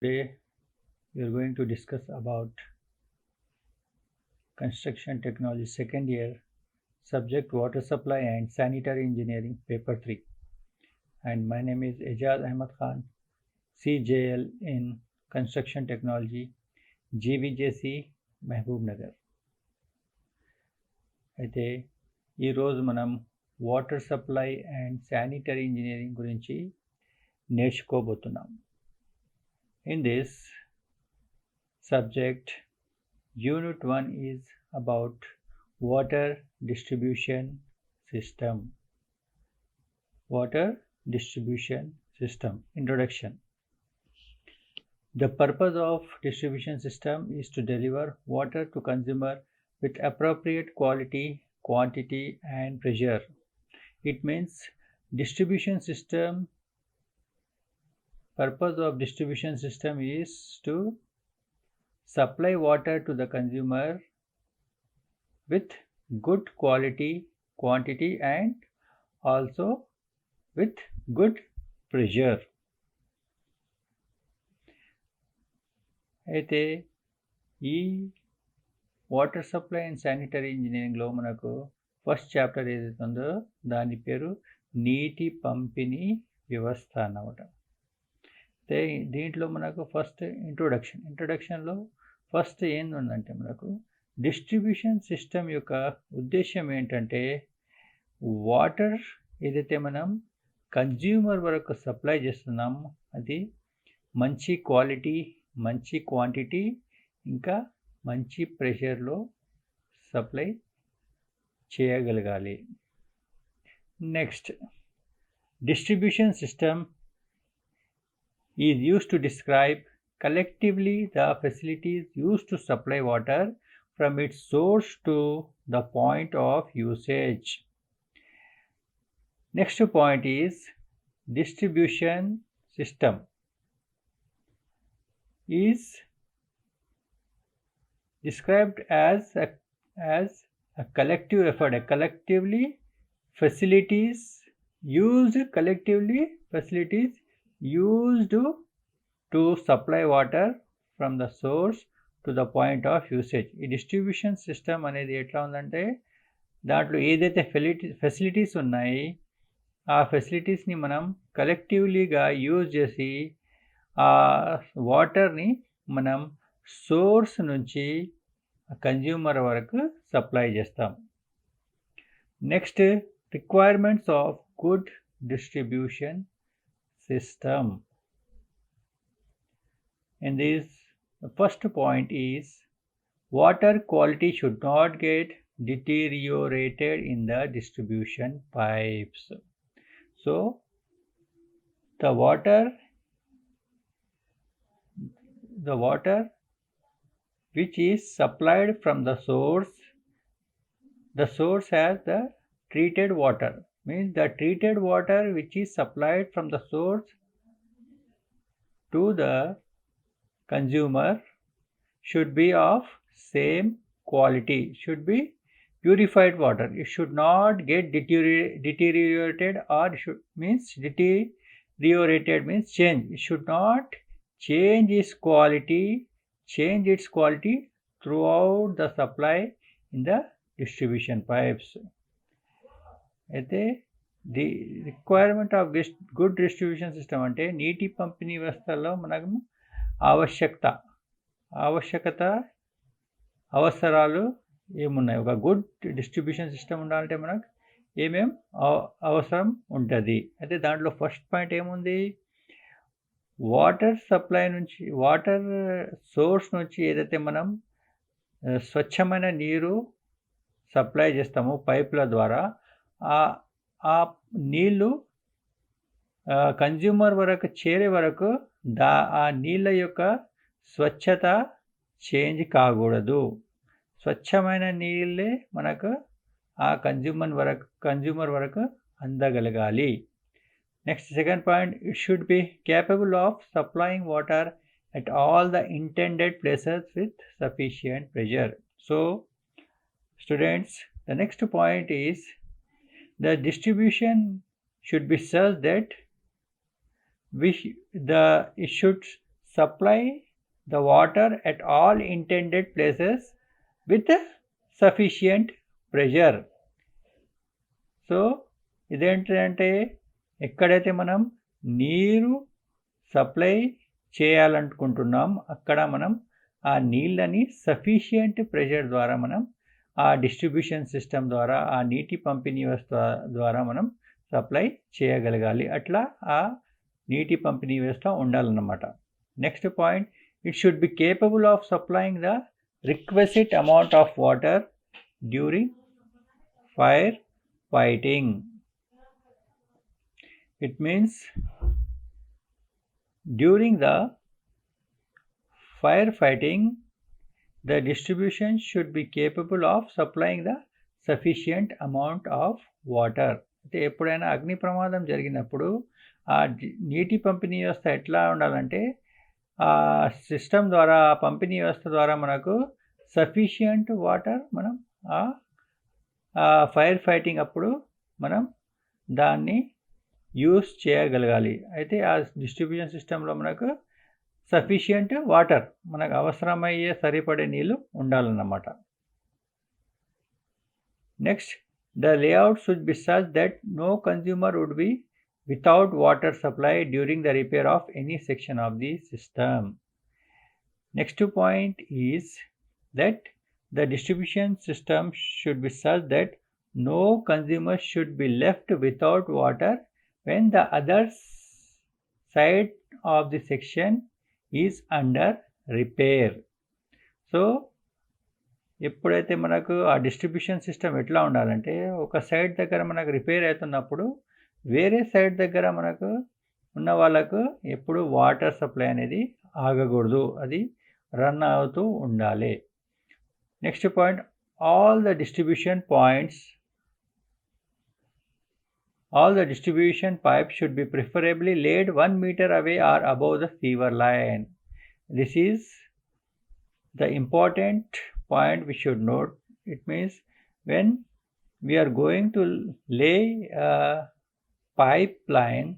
Today we are going to discuss about construction technology second year subject water supply and sanitary engineering paper 3, and my name is Ejaz Ahmad Khan, CJL in construction technology, GVJC Mahabub Nagar. అయితే ఈరోజు మనం water supply and sanitary engineering గురించి నేర్చుకోబోతున్నాం. In this subject, Unit 1 is about water distribution system. Water distribution system. Introduction. The purpose of distribution system is to deliver water to consumer with appropriate quality, quantity and pressure. It means distribution system. Purpose of distribution system is to supply water to the consumer with good quality, quantity and also with good pressure. అయితే ఈ water supply and sanitary ఇంజనీరింగ్లో మనకు first chapter ఏదైతే ఉందో దాని పేరు నీటి పంపిణీ వ్యవస్థ అన్నమాట. అయితే దీంట్లో మనకు ఫస్ట్ ఇంట్రొడక్షన్లో ఫస్ట్ ఏందంటే మనకు డిస్ట్రిబ్యూషన్ సిస్టమ్ యొక్క ఉద్దేశం ఏంటంటే వాటర్ ఏదైతే మనం కన్జ్యూమర్ వరకు సప్లై చేస్తున్నామో అది మంచి క్వాలిటీ, మంచి క్వాంటిటీ ఇంకా మంచి ప్రెషర్లో సప్లై చేయగలగాలి. Next, distribution system is used to describe collectively the facilities used to supply water from its source to the point of usage. Next point is distribution system is described as a collective effort, collectively facilities used to supply water from the source to the point of usage. ఈ distribution system అనేది ఎట్లా ఉందంటే దాంట్లో ఏదైతే facilities ఉన్నాయి ఆ ఫెసిలిటీస్ని మనం కలెక్టివ్లీగా use చేసి ఆ వాటర్ని మనం సోర్స్ నుంచి కన్జ్యూమర్ వరకు సప్లై చేస్తాం. Next, requirements of good distribution system. In this, the first point is water quality should not get deteriorated in the distribution pipes. So the water which is supplied from the source has the treated water, means the treated water which is supplied from the source to the consumer should be of same quality, should be purified water. It should not get deteriorated or means change. It should not change its quality throughout the supply in the distribution pipes. అయితే the requirement of good distribution system అంటే నీటి పంపిణీ వ్యవస్థలో మనకు అవసరాలు ఏమున్నాయి? ఒక good distribution system ఉండాలంటే మనకు ఏమేం అవసరం ఉంటుంది? అయితే దాంట్లో ఫస్ట్ పాయింట్ ఏముంది? వాటర్ సప్లై నుంచి, వాటర్ సోర్స్ నుంచి ఏదైతే మనం స్వచ్ఛమైన నీరు సప్లై చేస్తామో పైపుల ద్వారా ఆ నీళ్ళు కన్జ్యూమర్ వరకు చేరే వరకు ఆ నీళ్ళ యొక్క స్వచ్ఛత చేంజ్ కాకూడదు. స్వచ్ఛమైన నీళ్ళే మనకు ఆ కన్జ్యూమర్ వరకు అందగలగాలి. Next, second point, it should be capable of supplying water at all the intended places with sufficient pressure. So students, the next point is the distribution should be such that it should supply the water at all intended places with sufficient pressure. So ఇదేంటంటే ఎక్కడైతే మనం నీరు supply చేయాలనుకుంటున్నాం అక్కడ మనం ఆ నీళ్ళని sufficient pressure ద్వారా మనం ఆ డిస్ట్రిబ్యూషన్ సిస్టమ్ ద్వారా ఆ నీటి పంపిణీ వ్యవస్థ ద్వారా మనం సప్లై చేయగలగాలి. అట్లా ఆ నీటి పంపిణీ వ్యవస్థ ఉండాలన్నమాట. Next point, it should be capable of supplying the requisite amount of water during fire fighting. It means during the firefighting, the distribution should be capable of supplying the sufficient amount of water. అయితే ఎప్పుడైనా అగ్ని ప్రమాదం జరిగినప్పుడు ఆ నీటి పంపిణీ వ్యవస్థ ఎట్లా ఉండాలంటే ఆ సిస్టమ్ ద్వారా ఆ పంపిణీ వ్యవస్థ ద్వారా మనకు సఫిషియంట్ వాటర్ మనం ఆ ఫైర్ ఫైటింగ్ అప్పుడు మనం దాన్ని యూస్ చేయగలగాలి. అయితే ఆ డిస్ట్రిబ్యూషన్ సిస్టంలో మనకు సఫిషియంట్ వాటర్ మనకు అవసరమయ్యే సరిపడే నీళ్ళు ఉండాలన్నమాట. Next, the layout should be such that no consumer would be without water supply during the repair of any section of the system. Next point is that the distribution system should be such that no consumer should be left without water when the other side of the section is under repair. So ఎప్పుడైతే మనకు ఆ distribution system ఎట్లా ఉండాలంటే ఒక side దగ్గర మనకు repair అవుతున్నప్పుడు వేరే సైడ్ దగ్గర మనకు ఉన్న వాళ్ళకు ఎప్పుడు వాటర్ సప్లై అనేది ఆగకూడదు, అది రన్ అవుతూ ఉండాలి. Next point, all the distribution pipes should be preferably laid 1 meter away or above the sewer line. This is the important point we should note. It means when we are going to lay a pipeline,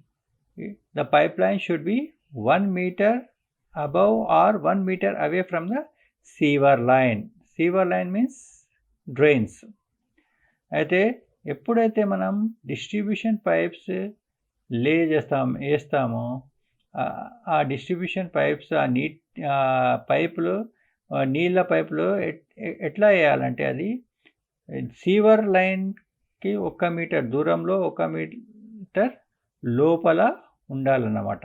the pipeline should be 1 meter above or 1 meter away from the sewer line. Sewer line means drains. అయితే ఎప్పుడైతే మనం distribution pipes వేస్తామో ఆ distribution pipes పైపులు నీళ్ళ పైపులు ఎట్లా వేయాలంటే అది సీవర్ లైన్కి 1 మీటర్ దూరంలో 1 మీటర్ లోపల ఉండాలన్నమాట.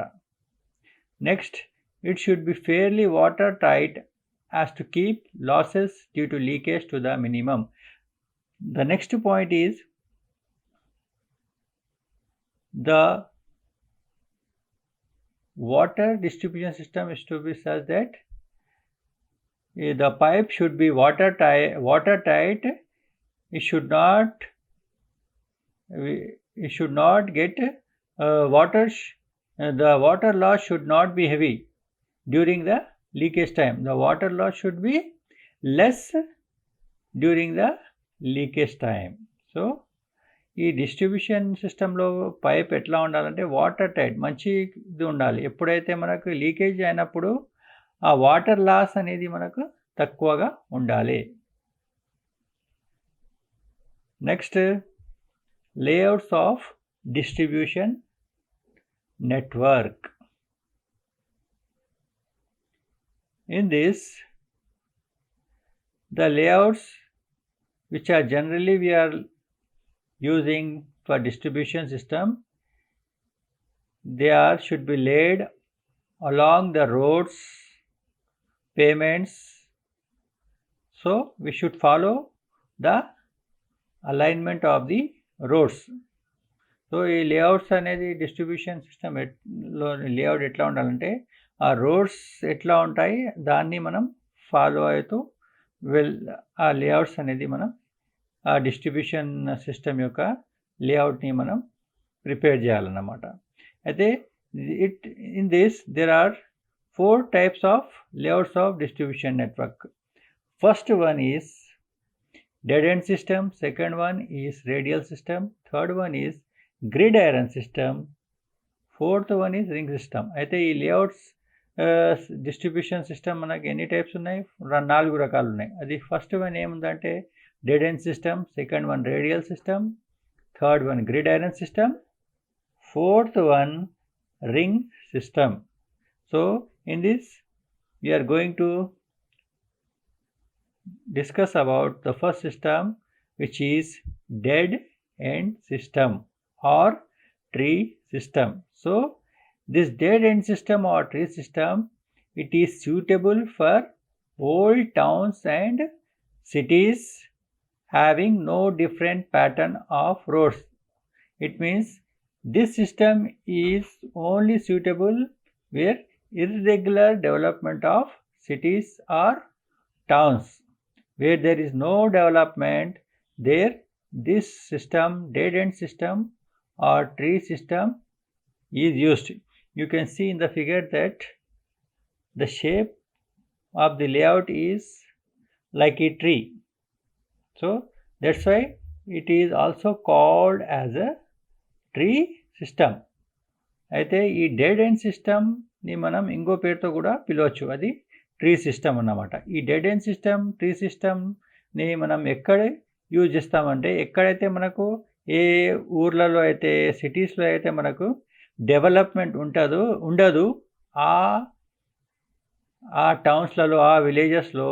Next, it should B fairly water tight as to keep losses due to leakage to the minimum. The next point is the water distribution system is to be such that the pipe should be watertight. It should not get water. The water loss should not be heavy during the leakage time. The water loss should be less during the leakage time. So ఈ distribution సిస్టంలో pipe ఎట్లా ఉండాలంటే water tight మంచిది ఉండాలి. ఎప్పుడైతే మనకు leakage అయినప్పుడు ఆ వాటర్ లాస్ అనేది మనకు తక్కువగా ఉండాలి. Next, layouts of distribution network. In this the layouts which are generally we are using for distribution system, they should be laid along the roads, pavements. So we should follow the alignment of the roads. So ఈ layouts అనేది distribution సిస్టంలో layout ఎట్లా ఉండాలంటే ఆ roads ఎట్లా ఉంటాయి దాన్ని మనం ఫాలో అవుతూ ఆ లేఅవుట్స్ అనేది మనం ఆ డిస్ట్రిబ్యూషన్ సిస్టమ్ యొక్క లేఅవుట్ని మనం ప్రిపేర్ చేయాలన్నమాట. అయితే in this there are 4 types of layouts of distribution network. First one is dead end system, second one is radial system, third one is grid iron system, fourth one is ring system. అయితే ఈ layouts distribution system మనకి ఎన్ని types ఉన్నాయి? 4 రకాలు ఉన్నాయి. అది first one ఏముందంటే dead end system, second one radial system, third one grid iron system, fourth one ring system. So in this we are going to discuss about the first system, which is dead end system or tree system. So this dead end system or tree system, it is suitable for old towns and cities having no different pattern of roads. It means this system is only suitable where irregular development of cities or towns. Where there is no development, there this system, dead end system or tree system is used. You can see in the figure that the shape of the layout is like a tree. So that's why it is also called as a tree system. అయితే ఈ dead end సిస్టమ్ని మనం ఇంకో పేరుతో కూడా పిలవచ్చు, అది tree system అన్నమాట. ఈ డెడ్ ఎండ్ సిస్టమ్, ట్రీ సిస్టమ్ని మనం ఎక్కడ యూజ్ చేస్తామంటే ఎక్కడైతే మనకు ఏ ఊర్లలో అయితే, సిటీస్లో అయితే మనకు డెవలప్మెంట్ ఉండదు ఆ టౌన్స్లలో, ఆ విలేజెస్లో,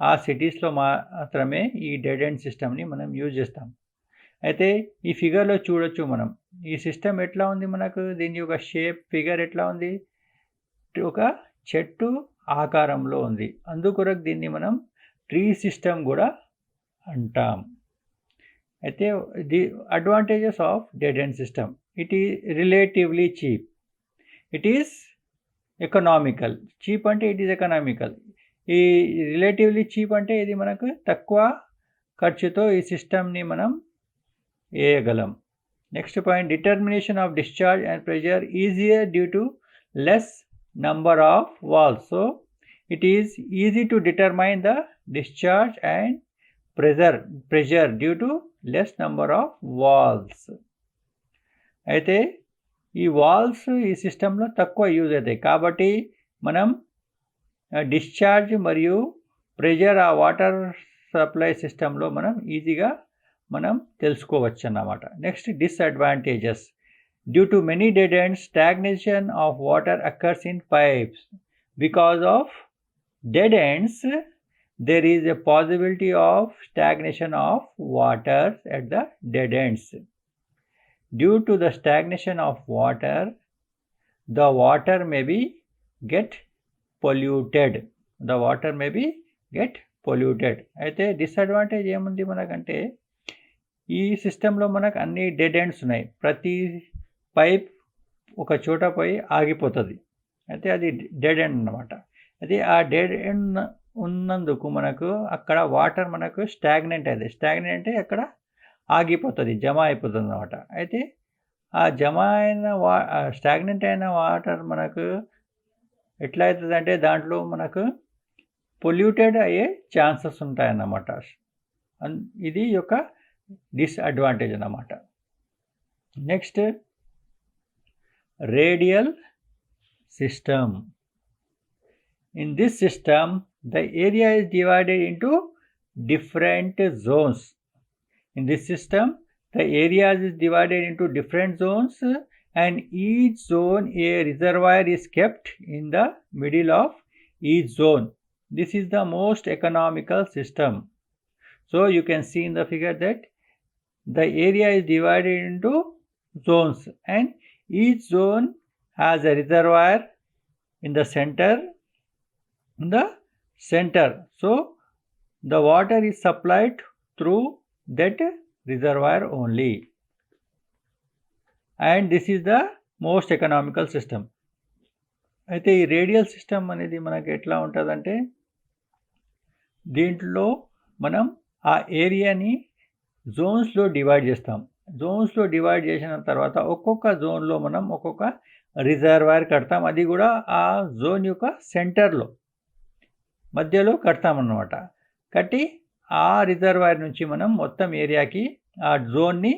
ఆ సిటీస్లో మాత్రమే ఈ డెడ్ ఎండ్ సిస్టమ్ని మనం యూజ్ చేస్తాం. అయితే ఈ ఫిగర్లో చూడొచ్చు మనం ఈ సిస్టమ్ ఎట్లా ఉంది, మనకు దీని యొక్క షేప్ ఫిగర్ ఎట్లా ఉంది, ఒక చెట్టు ఆకారంలో ఉంది. అందుకొరకు దీన్ని మనం ట్రీ సిస్టమ్ కూడా అంటాం. అయితే the advantages of dead end system, it is relatively cheap, it is economical. Cheap అంటే ఇట్ ఈస్ ఎకనామికల్. ఈ రిలేటివ్లీ చీప్ అంటే ఇది మనకు తక్కువ ఖర్చుతో ఈ సిస్టమ్ని మనం వేయగలం. Next point, determination of discharge and pressure easier due to less number of walls. So it is easy to determine the discharge and pressure due to less number of walls. అయితే ఈ వాల్స్ ఈ సిస్టంలో తక్కువ use అవుతాయి కాబట్టి మనం discharge మరియు pressure ఆ వాటర్ సప్లై సిస్టంలో మనం ఈజీగా మనం తెలుసుకోవచ్చు అన్నమాట. Next disadvantages, due to many dead ends, stagnation of water occurs in pipes. Because of dead ends, there is a possibility of stagnation of water at the dead ends. Due to the stagnation of water, the water may be get polluted. The water may be get polluted. అయితే disadvantage ఏముంది మనకంటే ఈ సిస్టంలో మనకు అన్ని dead ends ఉన్నాయి. ప్రతి pipe ఒక చోట పోయి ఆగిపోతుంది, అయితే అది డెడ్ ఎండ్ అన్నమాట. అది ఆ డెడ్ ఎండ్ ఉన్నందుకు మనకు అక్కడ వాటర్ మనకు స్టాగ్నెంట్ అవుతుంది. స్టాగ్నెంట్ అంటే అక్కడ ఆగిపోతుంది, జమ అయిపోతుంది అన్నమాట. అయితే ఆ జమ అయిన స్టాగ్నెంట్ అయిన వాటర్ మనకు ఎట్లా అవుతుంది అంటే దాంట్లో మనకు పొల్యూటెడ్ అయ్యే ఛాన్సెస్ ఉంటాయన్నమాట. ఇది యొక్క డిసడ్వాంటేజ్ అన్నమాట. Next radial system. In this system, the area is divided into different zones. In this system, the area is divided into different zones and each zone a reservoir is kept in the middle of each zone. This is the most economical system. So you can see in the figure that the area is divided into zones and each zone has a reservoir in the center. So the water is supplied through that reservoir only, and this is the most economical system. అయితే ఈ radial system అనేది మనకి ఎట్లా ఉంటుందంటే దీంట్లో మనం ఆ ఏరియాని జోన్స్లో డివైడ్ చేస్తాం. జోన్స్లో డివైడ్ చేసిన తర్వాత ఒక్కొక్క జోన్లో మనం ఒక్కొక్క రిజర్వాయర్ కడతాం. అది కూడా ఆ జోన్ యొక్క సెంటర్లో మధ్యలో కడతామన్నమాట. కట్టి ఆ రిజర్వాయర్ నుంచి మనం మొత్తం ఏరియాకి ఆ జోన్ని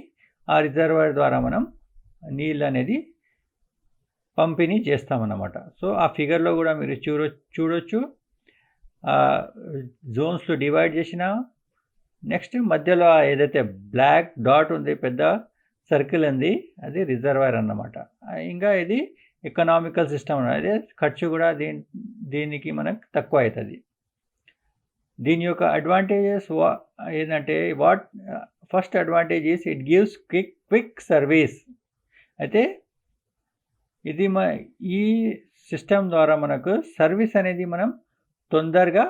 ఆ రిజర్వాయర్ ద్వారా మనం నీళ్ళు అనేది పంపిణీ చేస్తామన్నమాట. సో ఆ ఫిగర్లో కూడా మీరు చూడొచ్చు. జోన్స్లో డివైడ్ చేసిన నెక్స్ట్ మధ్యలో ఏదైతే బ్లాక్ డాట్ ఉంది, పెద్ద సర్కిల్ ఉంది, అది రిజర్వాయర్ అన్నమాట. ఇంకా ఇది ఎకనామికల్ సిస్టమ్ అదే ఖర్చు కూడా దీనికి మనకు తక్కువ అవుతుంది. దీని యొక్క అడ్వాంటేజెస్ ఏంటంటే first advantage is it gives quick service. అయితే ఇది ఈ సిస్టమ్ ద్వారా మనకు సర్వీస్ అనేది మనం తొందరగా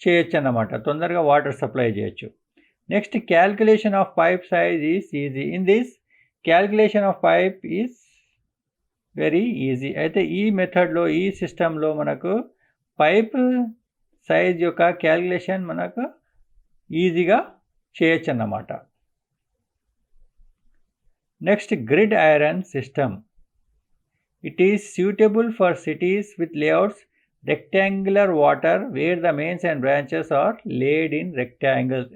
చేయొచ్చు అన్నమాట, తొందరగా వాటర్ సప్లై చేయొచ్చు. Next calculation of pipe size is easy. In this calculation of pipe is very easy. అయితే ఈ మెథడ్లో, ఈ సిస్టంలో మనకు పైప్ సైజ్ యొక్క క్యాల్కులేషన్ మనకు ఈజీగా చేయొచ్చు అన్నమాట. Next grid iron system. It is suitable for cities with layouts rectangular water where the mains and branches are laid in rectangles.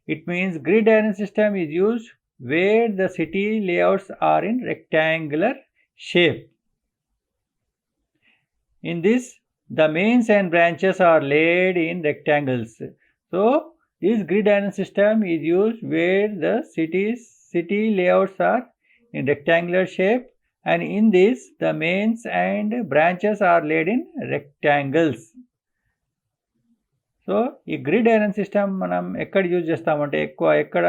It means grid iron system is used where the city layouts are in rectangular shape. In this, the mains and branches are laid in rectangles. So, this grid iron system is used where the city layouts are in rectangular shape. And in this, the mains and branches are laid in rectangles. So ఈ grid iron system మనం ఎక్కడ use చేస్తామంటే, ఎక్కడ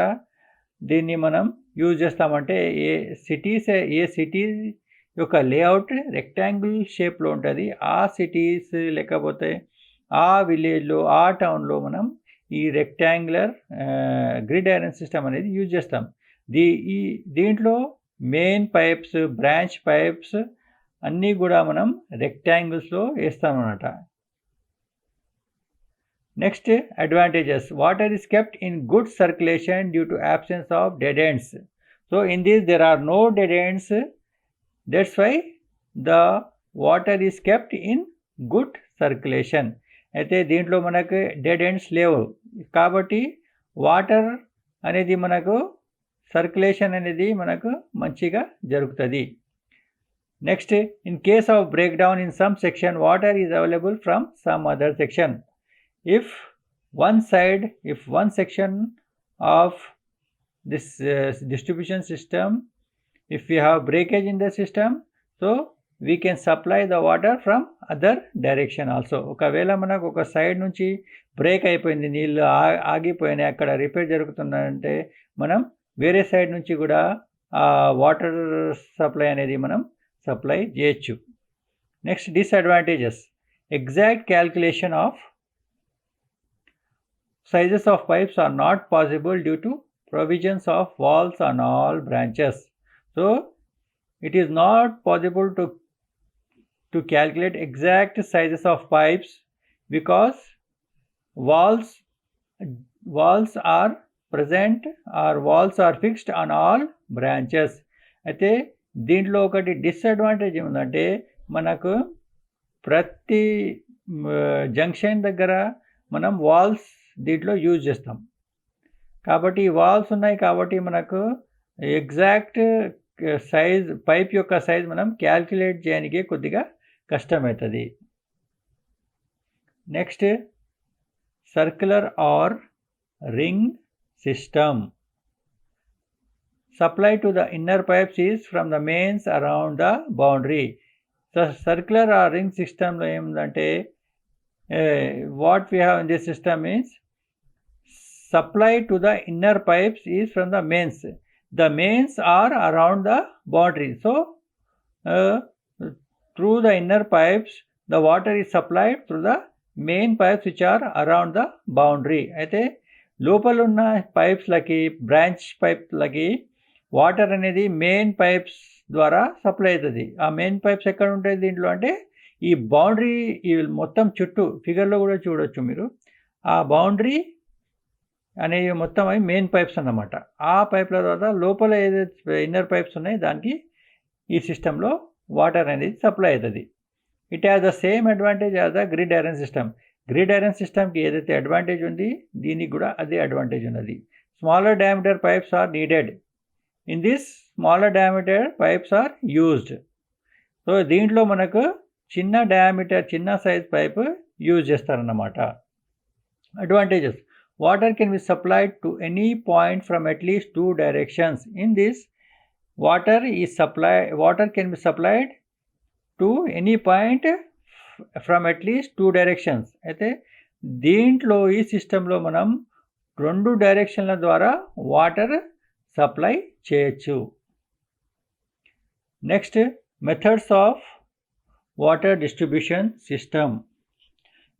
దీన్ని మనం use చేస్తామంటే, ఏ city యొక్క layout rectangle షేప్లో ఉంటుంది, ఆ సిటీస్ లేకపోతే ఆ విలేజ్లో, ఆ టౌన్లో మనం ఈ రెక్టాంగులర్ గ్రిడ్ ఐరన్ సిస్టమ్ అనేది యూజ్ చేస్తాం. దీంట్లో మెయిన్ పైప్స్, బ్రాంచ్ పైప్స్ అన్నీ కూడా మనం రెక్టాంగిల్స్లో వేస్తామన్నమాట. Next advantages. Water is kept in good circulation due to absence of dead ends. So in this there are no dead ends. That's why the water is kept in good circulation. అయితే దీంట్లో మనకు dead ends లేవు కాబట్టి water అనేది మనకు circulation అనేది మనకు మంచిగా జరుగుతుంది. Next, in case of break down in some section, water is available from some other section. If one section of this distribution system, if you have breakage in the system, so we can supply the water from other direction also. ఒకవేళ మనకు ఒక side నుంచి break అయిపోయింది, నీళ్ళు ఆగిపోయినాయి, అక్కడ repair జరుగుతుందంటే మనం వేరే సైడ్ నుంచి కూడా ఆ వాటర్ సప్లై అనేది మనం సప్లై చేయొచ్చు. Next disadvantages. Exact calculation of sizes of pipes are not possible due to provisions of walls on all branches. So it is not possible to calculate exact sizes of pipes because walls are present or walls are fixed on all branches. అయితే దీంట్లో ఒకటి disadvantage ఏముందంటే, మనకు ప్రతి junction దగ్గర మనం walls దీంట్లో use చేస్తాం కాబట్టి వాల్స్ ఉన్నాయి కాబట్టి మనకు ఎగ్జాక్ట్ సైజ్, పైప్ యొక్క సైజ్ మనం క్యాల్కులేట్ చేయడానికి కొద్దిగా కష్టమవుతుంది. Next, circular or ring system. Supply to the inner pipes is from the mains around the boundary. So circular or ring system lo emante what we have in this system is supply to the inner pipes is from the mains. The mains are around the boundary. So through the inner pipes the water is supplied through the main pipes which are around the boundary. అయితే లోపల ఉన్న పైప్స్లకి, branch పైప్లకి water అనేది main pipes ద్వారా supply అవుతుంది. ఆ main pipes ఎక్కడ ఉంటాయి దీంట్లో అంటే ఈ బౌండరీ, ఈ మొత్తం చుట్టూ ఫిగర్లో కూడా చూడొచ్చు మీరు. ఆ బౌండరీ అనేవి మొత్తం అవి మెయిన్ పైప్స్ అన్నమాట. ఆ పైప్ల ద్వారా లోపల ఏదైతే ఇన్నర్ పైప్స్ ఉన్నాయి దానికి ఈ సిస్టంలో వాటర్ అనేది సప్లై అవుతుంది. It has the same advantage as the grid iron system. Grid iron సిస్టమ్కి ఏదైతే అడ్వాంటేజ్ ఉంది దీనికి కూడా అదే అడ్వాంటేజ్ ఉన్నది. Smaller diameter pipes are needed. In this smaller diameter pipes are used. So దీంట్లో మనకు చిన్న డయామీటర్ చిన్న సైజ్ పైప్ యూజ్ చేస్తారన్నమాట. Advantages: water can be supplied to any point from at least 2 directions. In this, water can be supplied to any point from at least 2 directions. అయితే దీంట్లో ఈ సిస్టంలో మనం 2 డైరెక్షన్ల ద్వారా వాటర్ సప్లై చేయొచ్చు. Next, methods of water distribution system.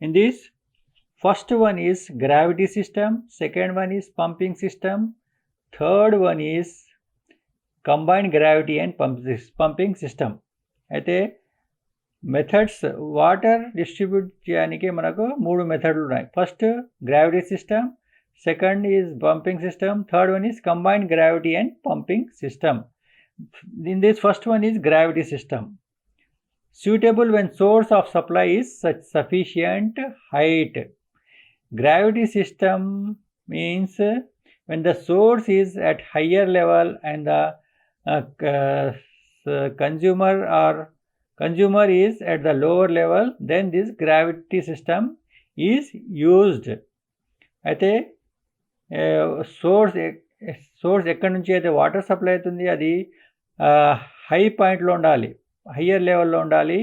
In this, first one is gravity system, second one is pumping system, third one is combined gravity and pumping system. అయితే methods water distribute చేయడానికి మనకు 3 మెథడ్లు ఉన్నాయి. First gravity system, second is pumping system, third one is combined gravity and pumping system. In this first one is gravity system. Suitable when source of supply is such sufficient height. Gravity system means when the source is at higher level and the consumer is at the lower level, then this gravity system is used. అయితే source ఎక్కడి నుంచి అయితే water supply అవుతుంది అది high పాయింట్లో ఉండాలి, higher లెవెల్లో ఉండాలి.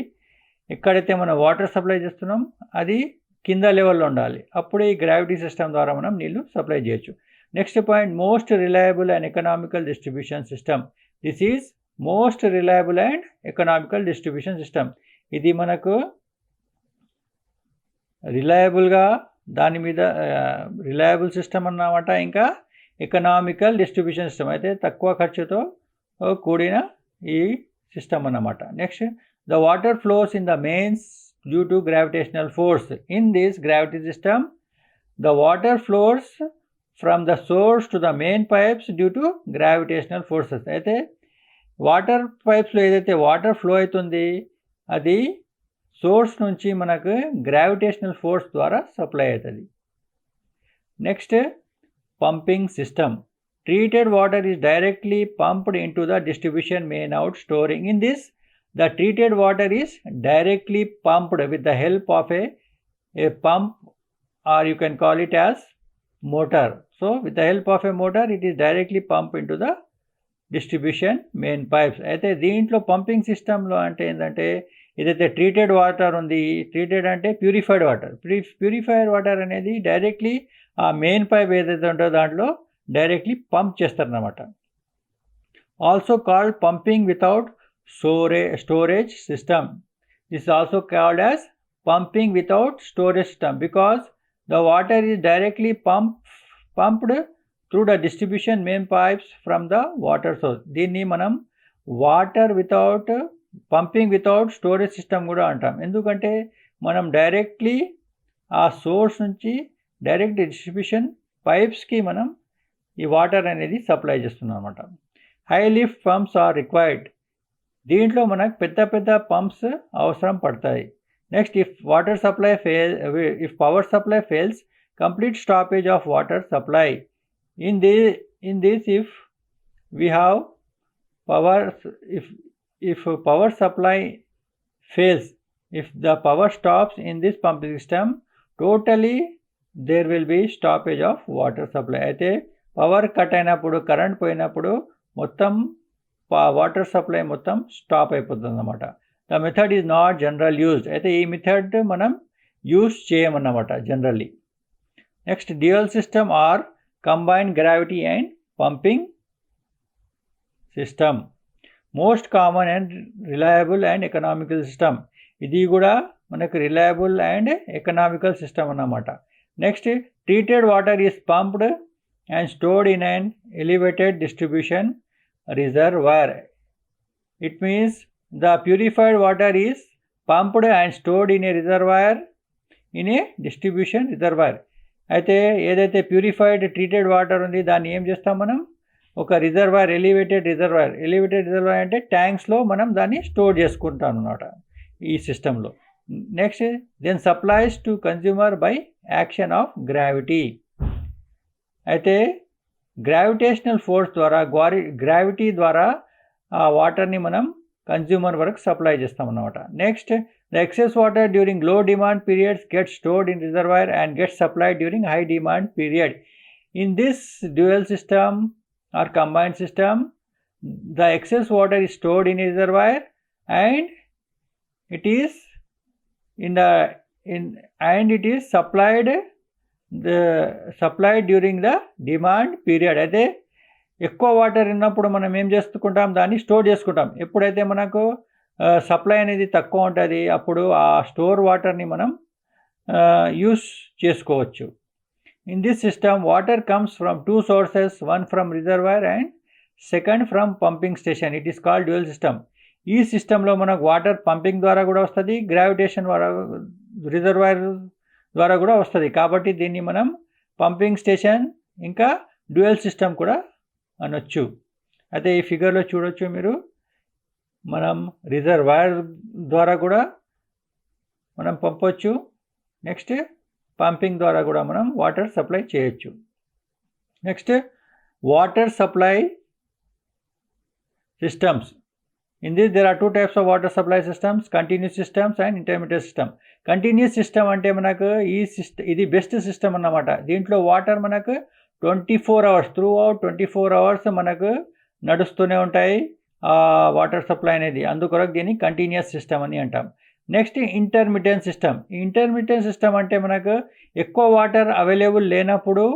ఎక్కడైతే మనం వాటర్ సప్లై చేస్తున్నాం అది కింద లెవెల్లో ఉండాలి. అప్పుడే ఈ గ్రావిటీ సిస్టమ్ ద్వారా మనం నీళ్లు సప్లై చేయొచ్చు. Next point, most reliable and economical distribution system. This is most reliable and economical distribution system. ఇది మనకు రిలయబుల్గా దాని మీద రిలయబుల్ సిస్టమ్ అన్నమాట. ఇంకా ఎకనామికల్ డిస్ట్రిబ్యూషన్ సిస్టమ్ అయితే తక్కువ ఖర్చుతో కూడిన ఈ సిస్టమ్ అన్నమాట. Next, the water flows in the mains due to gravitational force. In this gravity system, the water flows from the source to the main pipes due to gravitational forces. అయితే water పైప్స్లో ఏదైతే water flow అవుతుంది అది source నుంచి మనకు gravitational force ద్వారా supply అవుతుంది. Next, pumping system. Treated water is directly pumped into the distribution main out storing. In this, the treated water is directly pumped with the help of a pump, or you can call it as motor. So with the help of a motor it is directly pumped into the distribution main pipes. అయితే దీంట్లో pumping సిస్టంలో అంటే ఏంటంటే ఏదైతే treated water ఉంది, treated అంటే purified water, purified water అనేది directly ఆ మెయిన్ పైప్ ఏదైతే ఉంటుందో దాంట్లో డైరెక్ట్లీ పంప్ చేస్తారన్నమాట. Also called pumping without storage system. This is also called as pumping without storage system because the water is directly pumped through the distribution main pipes from the water source. దీన్ని మనం water without pumping without storage system కూడా అంటాం. ఎందుకంటే మనం directly ఆ source నుంచి direct distribution పైప్స్కి మనం ఈ వాటర్ అనేది సప్లై చేస్తున్నాం అన్నమాట. High lift pumps are required. దీంట్లో మనకు పెద్ద పెద్ద పంప్స్ అవసరం పడతాయి. Next, if power supply fails, complete stoppage of water supply. In this if we have power, if power supply fails, if the power stops in this pumping system, totally there will be stoppage of water supply. అయితే power cut అయినప్పుడు, current పోయినప్పుడు మొత్తం water supply మొత్తం stop అయిపోతుంది అన్నమాట. The method is not general used. అయితే ఈ method మనం యూజ్ చేయమన్నమాట generally. Next, dual system or combined gravity and pumping system. Most common and reliable and economical system. ఇది కూడా మనకు రిలయబుల్ అండ్ ఎకనామికల్ సిస్టమ్ అన్నమాట. Next, treated water is pumped and stored in an elevated distribution reservoir. It means the purified water is pumped and stored in a reservoir, in a distribution reservoir. అయితే ఏదైతే purified treated water ఉంది దాన్ని ఏం చేస్తాం మనం ఒక reservoir, elevated reservoir అంటే ట్యాంక్స్లో మనం దాన్ని స్టోర్ చేసుకుంటాం అన్నమాట ఈ సిస్టంలో. Next, then supplies to consumer by action of gravity. అయితే గ్రావిటేషనల్ ఫోర్స్ ద్వారా, గ్రావిటీ ద్వారా ఆ వాటర్ని మనం కన్జ్యూమర్ వరకు సప్లై చేస్తాం అన్నమాట. Next, the excess water during low demand periods get stored in reservoir and get supplied during high demand period. In this dual system or combined system, the excess water is stored in a reservoir and it is supplied during the demand period. అయితే ఎక్కువ water ఉన్నప్పుడు మనం ఏం చేసుకుంటాం, దాన్ని store చేసుకుంటాం. ఎప్పుడైతే మనకు సప్లై అనేది తక్కువ ఉంటుంది అప్పుడు ఆ స్టోర్ వాటర్ని మనం యూస్ చేసుకోవచ్చు. In this system water comes from 2 sources, one from reservoir and second from pumping station. It is called dual system. ఈ సిస్టంలో మనకు వాటర్ పంపింగ్ ద్వారా కూడా వస్తుంది, గ్రావిటేషన్ ద్వారా రిజర్వాయర్ ద్వారా కూడా వస్తుంది. కాబట్టి దీన్ని మనం పంపింగ్ స్టేషన్ ఇంకా డ్యూయల్ సిస్టమ్ కూడా అనొచ్చు. అయితే ఈ ఫిగర్లో చూడొచ్చు మీరు, మనం రిజర్వాయర్ ద్వారా కూడా మనం పంపొచ్చు, నెక్స్ట్ పంపింగ్ ద్వారా కూడా మనం వాటర్ సప్లై చేయొచ్చు. Next, water supply systems. In this there are 2 types of water supply systems, continuous systems and intermittent system. Continuous system అంటే మనకు ఇది బెస్ట్ సిస్టమ్ అన్నమాట. దీంట్లో వాటర్ మనకు 24 hours త్రూ అవుట్ 24 hours మనకు నడుస్తూనే ఉంటాయి ఆ వాటర్ సప్లై అనేది. అందుకొరకు దీన్ని కంటిన్యూస్ సిస్టమ్ అని అంటాం. Next, intermittent system. Intermittent system అంటే మనకు ఎక్కువ వాటర్ అవైలబుల్ లేనప్పుడు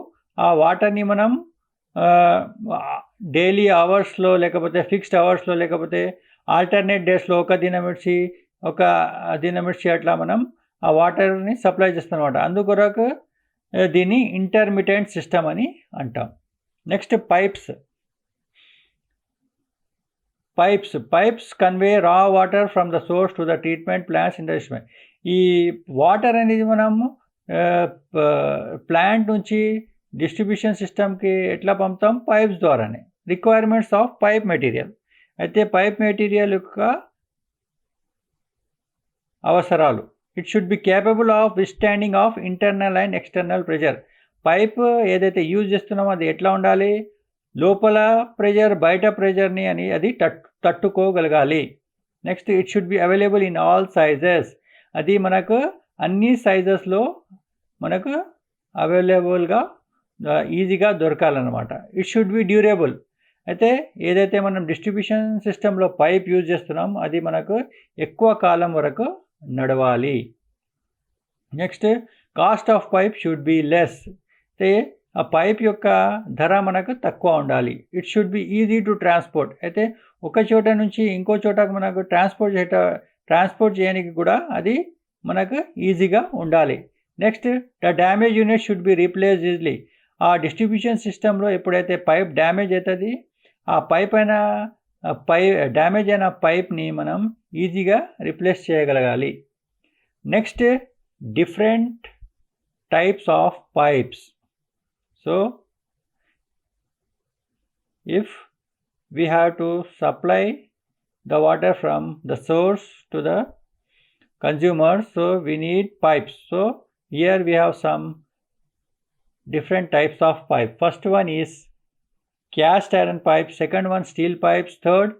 ఆ వాటర్ని మనం డైలీ అవర్స్లో లేకపోతే ఫిక్స్డ్ అవర్స్లో లేకపోతే ఆల్టర్నేట్ డేస్లో ఒక దినం ఇడిచి అట్లా మనం ఆ వాటర్ని సప్లై చేస్తాం అన్నమాట. అందుకొరకు దీన్ని ఇంటర్మిటెంట్ సిస్టమ్ అని అంటాం. Next, pipes convey raw water from the source to the treatment plants in the distribution. ఈ వాటర్ అనేది మనము ప్లాంట్ నుంచి డిస్ట్రిబ్యూషన్ సిస్టమ్కి ఎట్లా పంపుతాం, పైప్స్ ద్వారానే. Requirements of pipe material. అయితే పైప్ మెటీరియల్ యొక్క అవసరాలు, it should be capable of withstanding of internal and external pressure. Pipe ఏదైతే యూజ్ చేస్తున్నామో అది ఎట్లా ఉండాలి, లోపల ప్రెషర్ బయట ప్రెషర్ని అని అది తట్టుకోగలగాలి. Next, it should be available in all sizes. అది మనకు అన్ని సైజెస్లో మనకు అవైలబుల్గా ఈజీగా దొరకాలన్నమాట. It should be durable. అయితే ఏదైతే మనం డిస్ట్రిబ్యూషన్ సిస్టంలో పైప్ యూజ్ చేస్తున్నాం అది మనకు ఎక్కువ కాలం వరకు నడవాలి. Next, cost of pipe should be less. అయితే ఆ పైప్ యొక్క ధర మనకు తక్కువ ఉండాలి. It should be easy to transport. అయితే ఒక చోట నుంచి ఇంకో చోటకు మనకు ట్రాన్స్పోర్ట్ చేయడానికి కూడా అది మనకు ఈజీగా ఉండాలి. Next, the damage unit should be replaced easily. ఆ డిస్ట్రిబ్యూషన్ సిస్టంలో ఎప్పుడైతే పైప్ డ్యామేజ్ అవుతుంది ఆ డ్యామేజ్ అయిన పైప్ని మనం ఈజీగా రీప్లేస్ చేయగలగాలి. Next, different types of pipes. So if we have to supply the water from the source to the consumer, so we need pipes. So here we have some different types of pipe. First one is cast iron pipe, second one steel pipes, third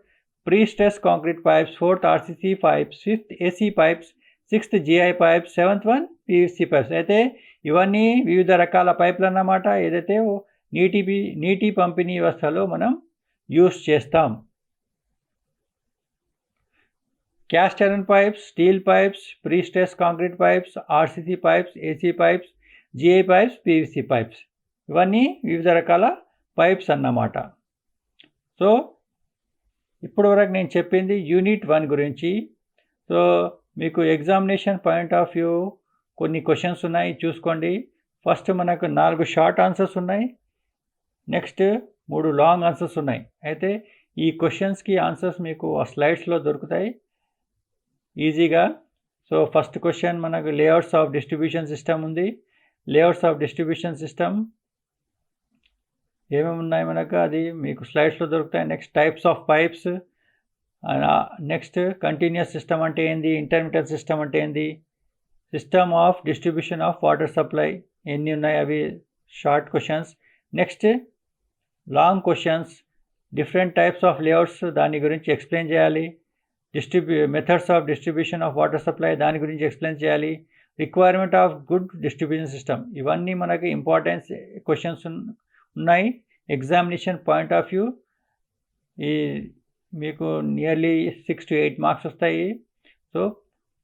pre-stressed concrete pipes, fourth RCC pipes, fifth AC pipes, sixth GI pipes, seventh one PVC pipes. అయితే ఇవన్నీ వివిధ రకాల పైపులు అన్నమాట ఏదైతే నీటి పంపిణీ వ్యవస్థలో మనం యూస్ చేస్తాం. Cast iron pipes, steel pipes, pre-stressed concrete pipes, RCC pipes, AC pipes, GI pipes, PVC pipes, ఇవన్నీ వివిధ రకాల పైప్స్ అన్నమాట. సో ఇప్పుడు వరకు నేను చెప్పింది యూనిట్ 1 గురించి. సో మీకు ఎగ్జామినేషన్ పాయింట్ ఆఫ్ వ్యూ కొన్ని క్వశ్చన్స్ ఉన్నాయి చూసుకోండి. ఫస్ట్ మనకు 4 షార్ట్ ఆన్సర్స్ ఉన్నాయి, నెక్స్ట్ 3 లాంగ్ ఆన్సర్స్ ఉన్నాయి. అయితే ఈ క్వశ్చన్స్కి ఆన్సర్స్ మీకు ఆ స్లైడ్స్లో దొరుకుతాయి ఈజీగా. సో ఫస్ట్ క్వశ్చన్ మనకు లేఅవుట్స్ ఆఫ్ డిస్ట్రిబ్యూషన్ సిస్టమ్ ఉంది. లేఅవుట్స్ ఆఫ్ డిస్ట్రిబ్యూషన్ సిస్టమ్ ఏమేమి ఉన్నాయి మనకు అది మీకు స్లైడ్స్లో దొరుకుతాయి. Next, types of pipes, next continuous system అంటే ఏంది, ఇంటర్మిటెంట్ సిస్టమ్ అంటే ఏంది, system of distribution of water supply ఎన్ని ఉన్నాయి అవి short questions. Next long questions, different types of layouts దాని గురించి ఎక్స్ప్లెయిన్ చేయాలి. Methods of distribution of water supply దాని గురించి ఎక్స్ప్లెయిన్ చేయాలి. Requirement of good distribution system, ఇవన్నీ మనకి ఇంపార్టెన్స్ క్వశ్చన్స్ ఉన్నాయి. ఎగ్జామినేషన్ పాయింట్ ఆఫ్ వ్యూ ఈ మీకు నియర్లీ 6 to 8 మార్క్స్ వస్తాయి. So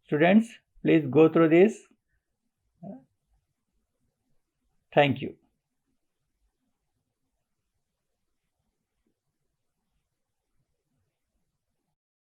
students, please go through this. Thank you.